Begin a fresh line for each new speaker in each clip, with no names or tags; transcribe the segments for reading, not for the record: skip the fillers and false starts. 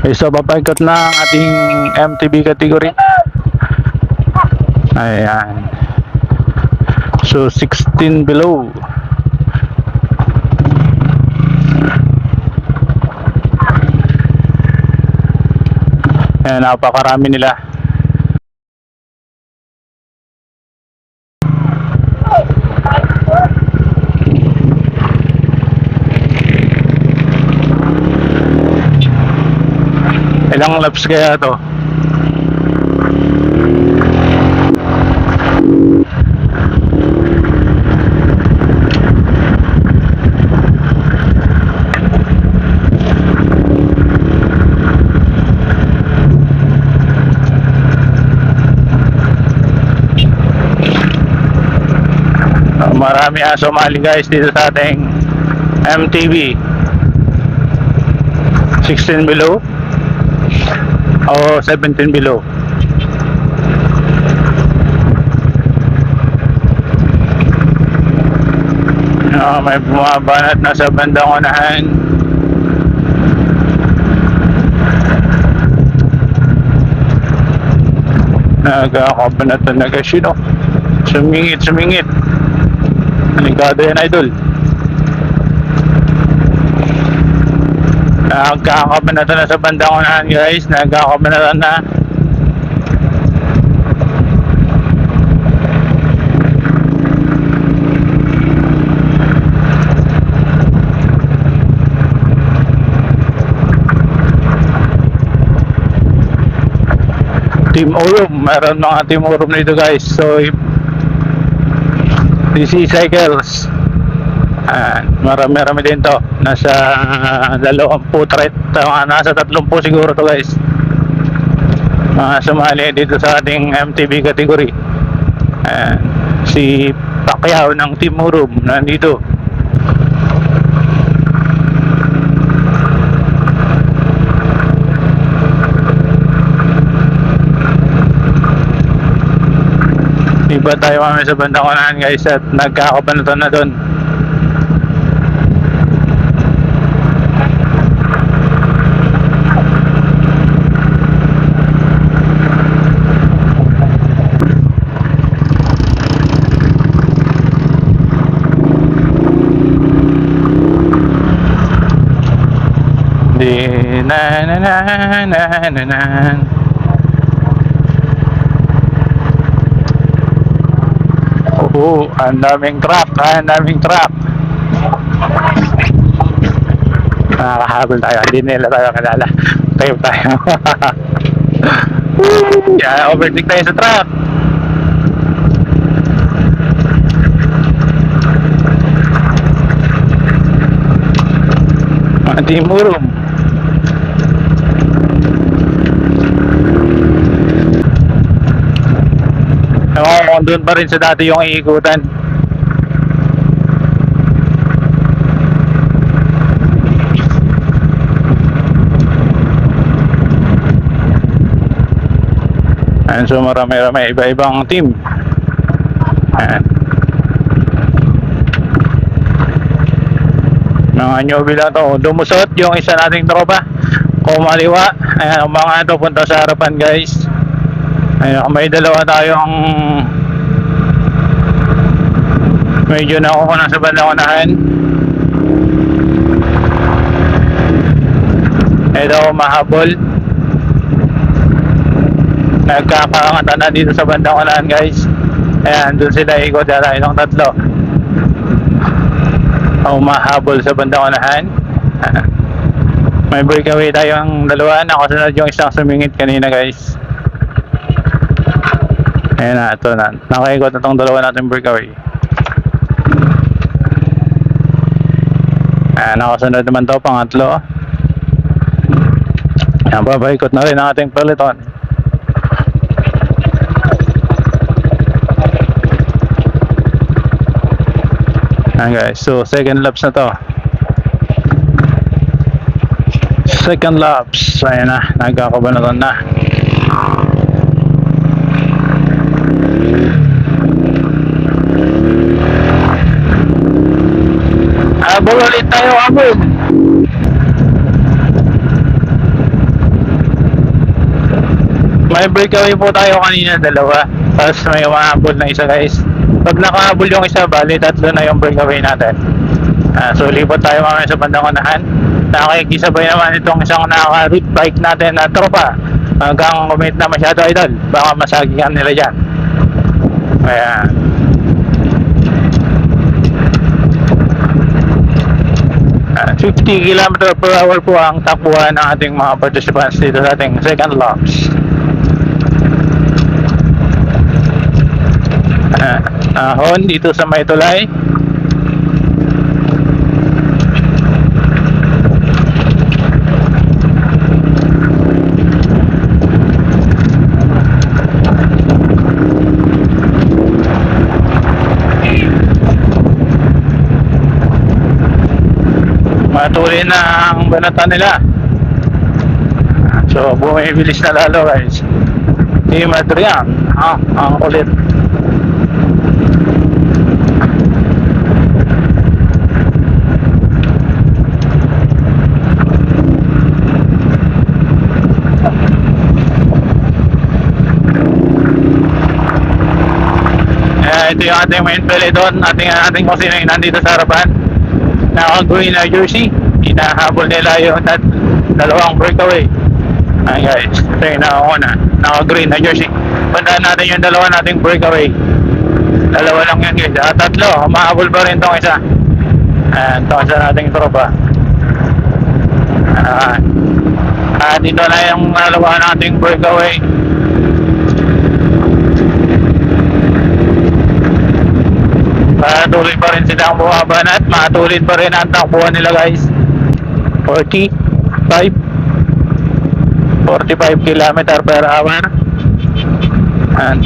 Okay, so papaikot na ang ating MTB category. Ayan. So 16 below. Ayan, napakarami nila. Ilang laps kaya to? Marami ang sumali guys dito sa ating MTB 16 below o 17 below. May bumabanat na sa bandang unahan. Nagkakabanatan na guys yun, sumingit. Aligado yan, idol. Nagkakabanatan na sa bandang unahan guys. Nagkakabanatan na. Team Orum, meron mga Team Orum dito guys. So DC Cycles, marami din to. Nasa 20, nasa 30 siguro to guys. Mga sumali dito sa ating MTB category. Si Pacquiao ng Team Orum nandito. Iba tayo kami sa bandang unahan guys at nagkakabanatan na doon. Di na. Ang daming truck. Nakakahabol tayo, hindi nila tayo kilala. Tayo. Yeah, overtake tayo sa truck. Mga Team Orum. Ewan kung doon pa rin sa dati yung iikutan. Ayan, so marami iba-ibang team. Ayan. Mga newbie lang to. Dumusot yung isa nating tropa. Kumaliwa. Ayan, ang mga ito punta sa harapan guys. Ayan, may dalawa tayong medyo nakukuha sa bandang unahan. Ito mahabol. Nagkakangatan na dito sa bandang unahan guys. Ayan, doon sila ikot yata itong tatlo. Mahabol sa bandang unahan. May breakaway tayong dalawa. Nakasunod yung isang sumingit kanina guys. Ayan na, ito na. Nakaikot na itong dalawa natin breakaway. Ayan, nakasunod naman ito, pangatlo. Ayan, babaikot na rin ang ating peloton. Ayan guys, so second laps na to. Second laps. Ayan na, nagkakabanatan na. Habol ulit tayo, habol. May breakaway po tayo kanina, dalawa. Tapos may umahabol na isa guys. Pag nakahabol yung isa, bali tatlo na yung breakaway natin. So lipat tayo mamaya sa bandang unahan. Nakikisabay naman itong isang naka-route bike natin na tropa. Hanggang kumit na masyado idol, baka masagihan nila dyan. Ayan. At 50 km per hour po ang takbuhan ng ating mga participants dito sa ating second laps. Ahon dito sa may tulay. Matuloy na ang banatan nila. So bumibilis na lalo guys. Team Adrian, ang kulit. Ito yung ating main peloton, ating kung sino yung nandito sa harapan. Naka-green na jersey, hinahabol nila yung dalawang breakaway. Ayan guys, ito yung nakauna, naka-green na jersey. Bandaan natin yung dalawa nating breakaway. Dalawa lang yan guys, tatlo, humahabol pa rin itong isa. Ayan, itong isa nating tropa. Dito na yung dalawa nating breakaway. Patuloy pa rin silang bumabanat, matuloy pa rin ang takbuhan nila guys. 45 km per hour. And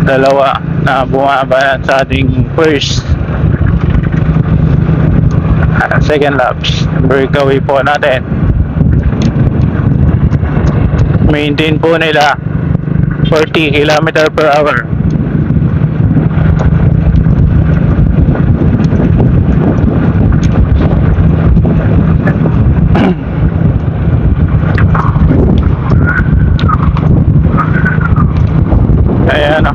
dalawa na bumabanat sa ating first second laps. Breakaway po natin. Maintain po nila 40 km per hour. Ayan o.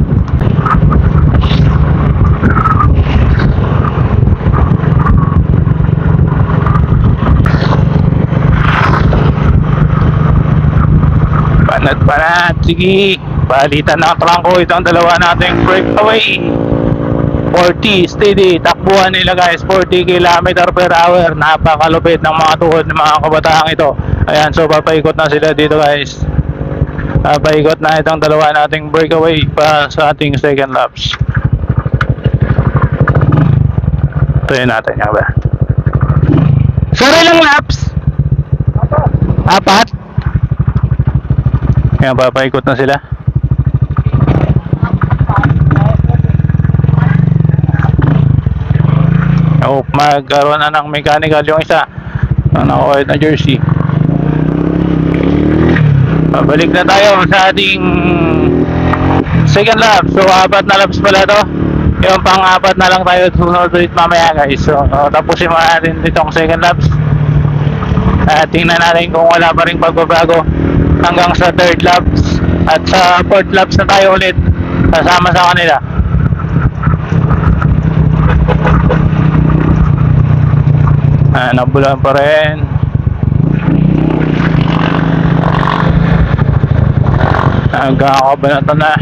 Panat, sige. Balitan na trangko itong dalawa nating breakaway. 40 steady. Takbuhan nila guys, 40 km per hour. Napakalupit ng mga tuhod ng mga kabataang ito. Ayan, so papaikot na sila dito guys. Papaikot na itong dalawa nating breakaway para sa ating second laps. Tuloy natin nga ba? Sorry lang laps. Apat. Kaya papaikot na sila. Magkaroon na ng mechanical yung isa. Naka-white na jersey. Pabalik na tayo sa ating second lap. So 4 na laps pala to. Yung pang-4 na lang tayo sunod ulit mamaya guys. So tapusin mo natin itong second laps. Tingnan natin kung wala pa rin pagbabago hanggang sa third laps. At sa fourth laps na tayo ulit kasama sa kanila. Nabulan pa rin. Nagkakabanatan na.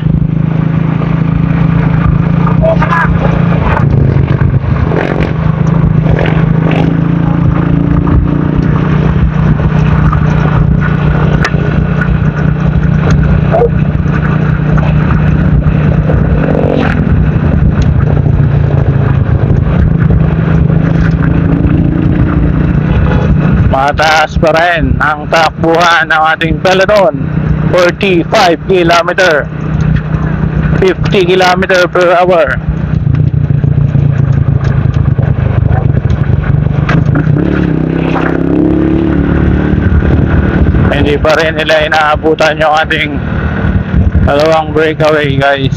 Mataas pa rin ang takbuhan ng ating peloton. 45 km 50 km per hour. Hindi pa rin nila inaabutan yung ating dalawang breakaway guys.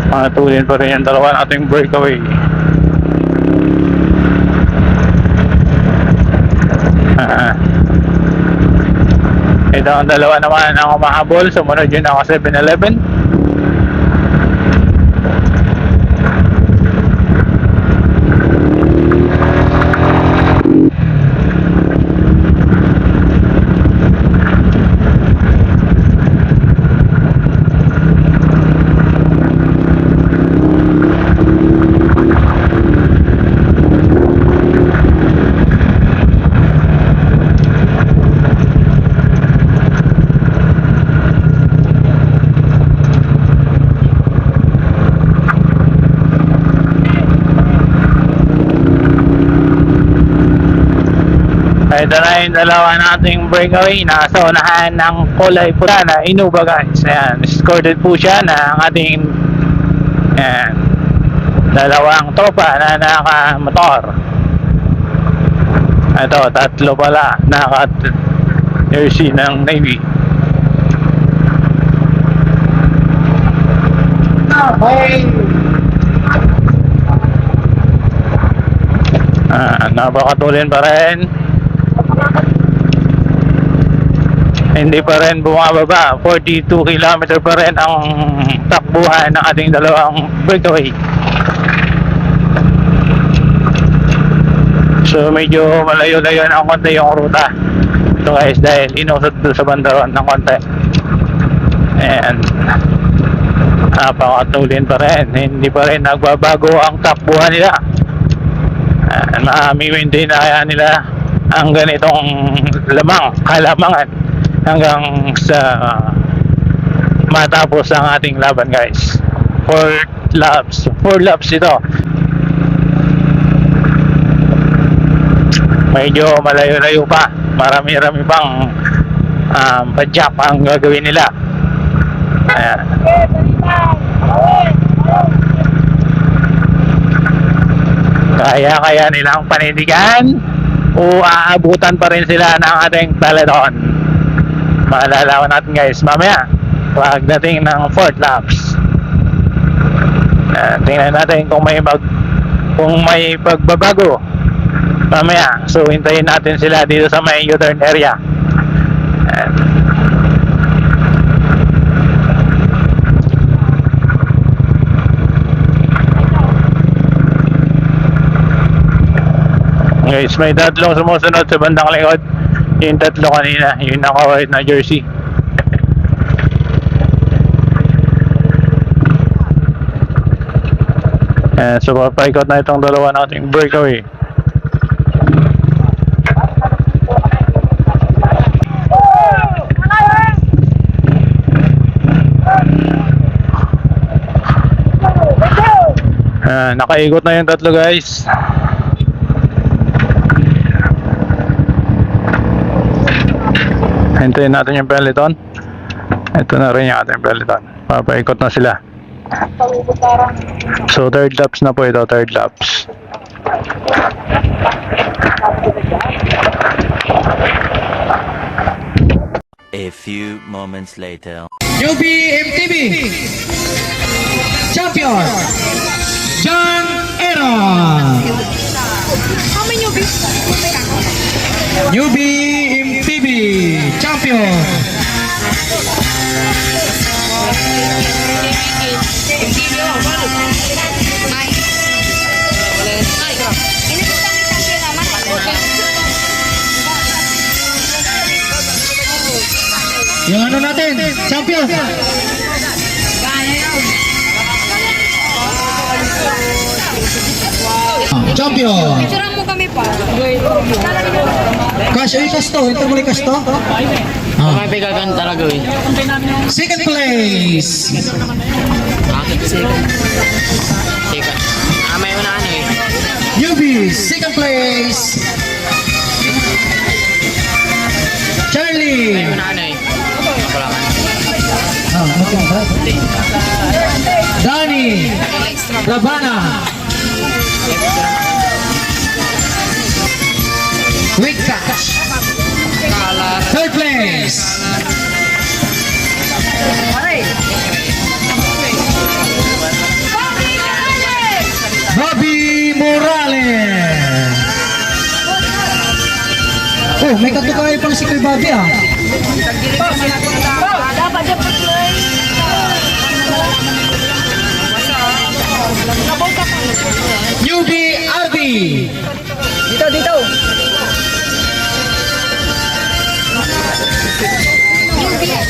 Matulin pa rin yung dalawa nating breakaway. Ah, ito ang dalawa naman ang umahabol. Sumunod yun ako 7-Eleven. Ito na yung dalawa nating breakaway. Nasa unahan ng kulay pula na Innova guys. Ayan, escorted po siya ng ating ayan, dalawang tropa na naka-motor. Ito, tatlo pala naka-jersey ng Navy. Napakatulin pa rin. Hindi pa rin bumababa. 42 km pa rin ang takbuhan ng ating dalawang breakaway. So medyo malayo-layo na konti yung ruta. So guys, dahil inusod doon sa bandaron ng konti. And napakatulin pa rin. Hindi pa rin nagbabago ang takbuhan nila. And ma-maintain na kaya nila ang ganitong kalamangan hanggang sa matapos ang ating laban guys. 4 laps ito. Medyo malayo-layo pa. Marami-rami pang padjak ang gagawin nila. Ayan. Kaya nilang panindigan o aabutan pa rin sila ng ating peloton. Malalaman natin guys mamaya pagdating ng 4th laps. Tingnan natin kung may pagbabago mamaya. So hintayin natin sila dito sa may U-turn area. Guys, may tatlong sumusunod sa bandang likod. Yung tatlo kanina, yung naka-white na jersey. So papaikot na itong dalawa nating breakaway. Nakaikot na yung tatlo guys. Hintayin natin yung peloton. Ito na rin yung ating peloton. Papaikot na sila. So 3rd laps na po ito. 3rd laps.
A few moments later.
Newbie MTV Champion John Aaron.
How many newbies?
Newbie MTV Champion
Ini kita nih champion naman.
yung ano natin champion champion
Picturean mo kami pa.
cash to ito muli cash to
May pegagan talaga eh.
second place
Akit second. Second. May una ano eh.
newbie second place Charlie
May una ano eh. Kakulangan.
Danny Labana Quick catch third place Bobby Morales may katukayo pala si Kuya Bobby ah.
Dapat dyan po play. Nabol ka po.
Newbie RB.
Dito.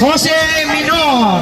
Jose Minor.